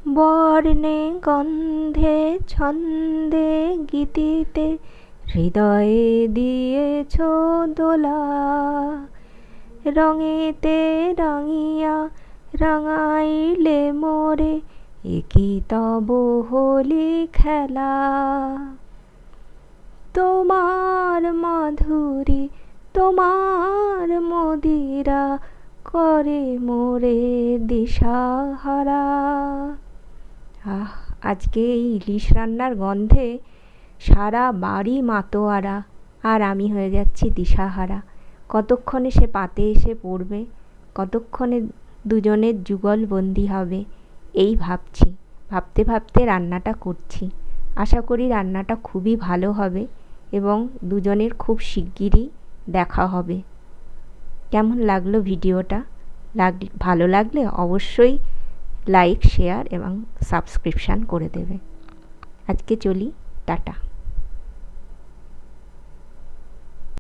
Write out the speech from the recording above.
বর্ণে গন্ধে ছন্দে গীতিতে হৃদয়ে দিয়েছ দোলা। রঙেতে রাঙিয়া রাঙাইলে মোরে, এ কি তব হোলি খেলা। তোমার মাধুরী তোমার মদিরা করে মোরে দিশাহারা। আজকে এই ইলিশ রান্নার গন্ধে সারা বাড়ি মাতোয়ারা, আর আমি হয়ে যাচ্ছি দিশাহারা। কতক্ষণে সে পাতে এসে পড়বে, কতক্ষণে দুজনের যুগলবন্দি হবে, এই ভাবছি। ভাবতে ভাবতে রান্নাটা করছি। আশা করি রান্নাটা খুবই ভালো হবে এবং দুজনের খুব শিগগিরই দেখা হবে। কেমন লাগলো ভিডিওটা? ভালো লাগলে অবশ্যই লাইক, শেয়ার এবং সাবস্ক্রিপশান করে দেবে। আজকে চলি, টাটা।